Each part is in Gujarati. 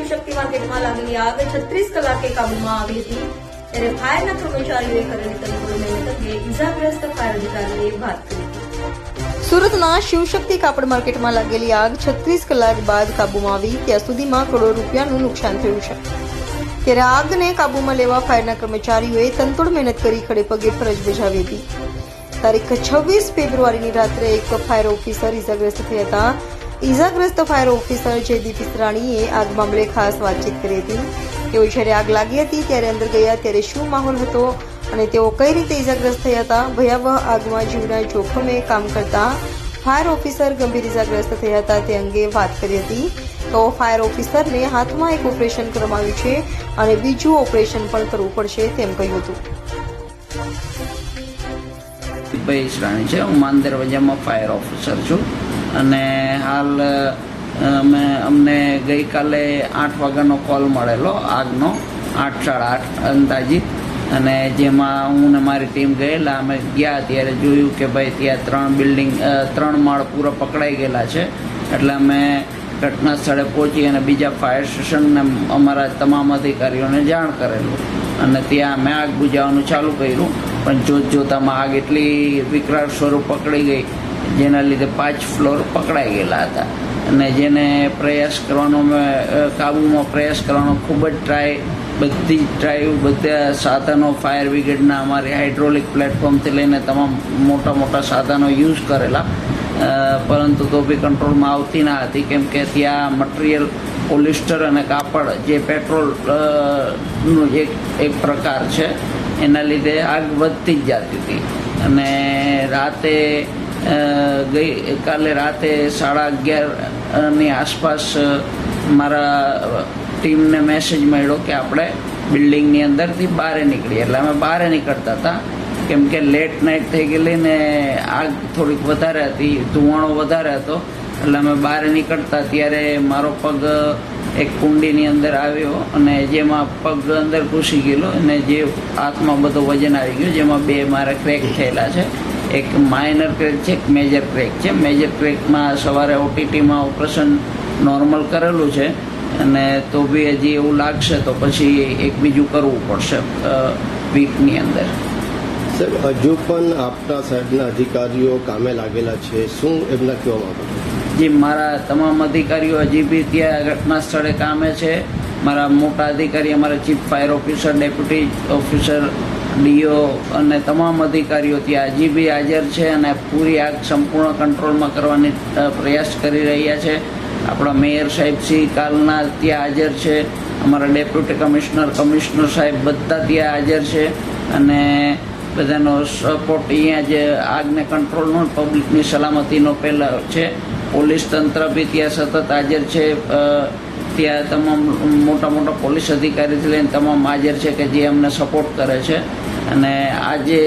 શિવશક્તિ માર્કેટમાં લાગેલી આગ 36 કલાકે કાબૂમાં આવી હતી ત્યારે ફાયરના કર્મચારીઓએ કરેલી તંત્રની મહેનત અંગે ઇજાગ્રસ્ત ફાયર અધિકારીએ વાત કરી। સુરતના શિવશક્તિ કાપડ માર્કેટમાં લાગેલી આગ 36 કલાક બાદ કાબૂમાં આવી। ત્યાં સુધીમાં કરોડો રૂપિયાનું નુકસાન થયું છે ત્યારે આગને કાબૂમાં લેવા ફાયરના કર્મચારીઓએ તંતોડ મહેનત કરી ખડેપગે ફરજ બજાવી હતી। તારીખ 26 ફેબ્રુઆરીની રાત્રે એક ફાયર ઓફિસર ઇજાગ્રસ્ત થયા હતા। ઇજાગ્રસ્ત ફાયર ઓફિસર જયદીપ ઇસરાણીએ આગ મામલે ખાસ વાતચીત કરી હતી। તેઓ જ્યારે આગ લાગી હતી ત્યારે અંદર ગયા ત્યારે શું માહોલ હતો અને તેઓ કઈ રીતે ઇજાગ્રસ્ત થયા હતા। ભયાવહ આગમાં જીવના જોખમે કામ કરતા ફાયર ઓફિસર ગંભીર ઇજાગ્રસ્ત થયા હતા તે અંગે વાત કરી હતી। તો ફાયર ઓફિસરને હાથમાં એક ઓપરેશન કરવામાં આવ્યું છે અને બીજું ઓપરેશન પણ કરવું પડશે તેમ કહ્યું હતું। ભાઈ શ્રાણી છે, હું માન દરવાજામાં ફાયર ઓફિસર છું અને હાલ અમને ગઈકાલે 8 વાગ્યાનો કોલ મળેલો આગનો, 8:30 અંદાજિત, અને જેમાં હું ને મારી ટીમ ગયેલા। અમે ગયા ત્યારે જોયું કે ભાઈ ત્યાં 3 માળ પૂરા પકડાઈ ગયેલા છે, એટલે અમે ઘટના સ્થળે પહોંચી અને બીજા ફાયર સ્ટેશનને અમારા તમામ અધિકારીઓને જાણ કરેલું અને ત્યાં અમે આગ બુઝાવવાનું ચાલુ કર્યું। પણ જોતામાં આગ એટલી વિકરાળ સ્વરૂપ પકડી ગઈ જેના લીધે 5 ફ્લોર પકડાઈ ગયેલા હતા અને જેને પ્રયાસ કરવાનો કાબૂમાં પ્રયાસ કરવાનો ખૂબ જ બધા સાધનો ફાયર બ્રિગેડના અમારી હાઇડ્રોલિક પ્લેટફોર્મથી લઈને તમામ મોટા સાધનો યુઝ કરેલા, પરંતુ તો બી કંટ્રોલમાં આવતી ના હતી કેમ કે ત્યાં મટીરિયલ પોલિસ્ટર અને કાપડ જે પેટ્રોલનું એક પ્રકાર છે એના લીધે આગ વધતી જ જતી હતી। અને ગઈકાલે રાતે 11:30ની આસપાસ મારા ટીમને મેસેજ મળ્યો કે આપણે બિલ્ડિંગની અંદરથી બહાર નીકળીએ, એટલે અમે બહાર નીકળતા હતા કેમ કે લેટ નાઇટ થઈ ગયેલી ને આગ થોડીક વધારે હતી, ધુવાણો વધારે હતો, એટલે અમે બહાર નીકળતા ત્યારે મારો પગ એક કુંડીની અંદર આવ્યો અને જેમાં પગ અંદર ઘૂસી ગયેલો અને જે હાથમાં બધો વજન આવી ગયો, જેમાં 2 મારા ક્રેક થયેલા છે। એક માઇનર ક્રેક છે, એક મેજર ક્રેક છે। મેજર ક્રેકમાં સવારે ઓટીટીમાં ઓપરેશન નોર્મલ કરેલું છે અને તો બી હજી એવું લાગશે તો પછી એક બીજું કરવું પડશે વીકની અંદર। સર, હજુ પણ આપના સાહેબના અધિકારીઓ કામે લાગેલા છે, શું એમના કહેવા માંગો છો? જી, મારા તમામ અધિકારીઓ હજી બી ત્યાં ઘટના સ્થળે કામે છે। મારા મોટા અધિકારી, અમારા chief fire officer, deputy officer, DO અને તમામ અધિકારીઓ ત્યાં હજી બી હાજર છે અને પૂરી આગ સંપૂર્ણ કંટ્રોલમાં કરવાની પ્રયાસ કરી રહ્યા છે। આપણા મેયર સાહેબ શ્રી કાલના ત્યાં હાજર છે, અમારા ડેપ્યુટી કમિશનર સાહેબ બધા ત્યાં હાજર છે અને બધાનો સપોર્ટ અહીંયા જે આગને કંટ્રોલનો પબ્લિકની સલામતીનો પહેલાં છે। પોલીસ તંત્ર બી ત્યાં સતત હાજર છે, ત્યાં તમામ મોટા પોલીસ અધિકારીથી લઈને તમામ હાજર છે કે જે અમને સપોર્ટ કરે છે અને આજે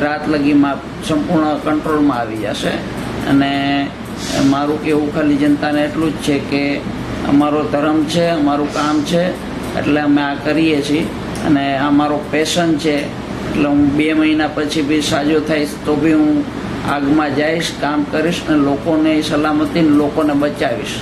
રાત લગીમાં સંપૂર્ણ કંટ્રોલમાં આવી જશે। અને મારું કહેવું ખાલી જનતાને એટલું જ છે કે અમારો ધર્મ છે, અમારું કામ છે, એટલે અમે આ કરીએ છીએ અને આ મારો પેશન છે, એટલે હું 2 મહિના પછી બી સાજો થઈશ તો બી હું આગમાં જઈશ, કામ કરીશ અને લોકોને સલામતી લોકોને બચાવીશ।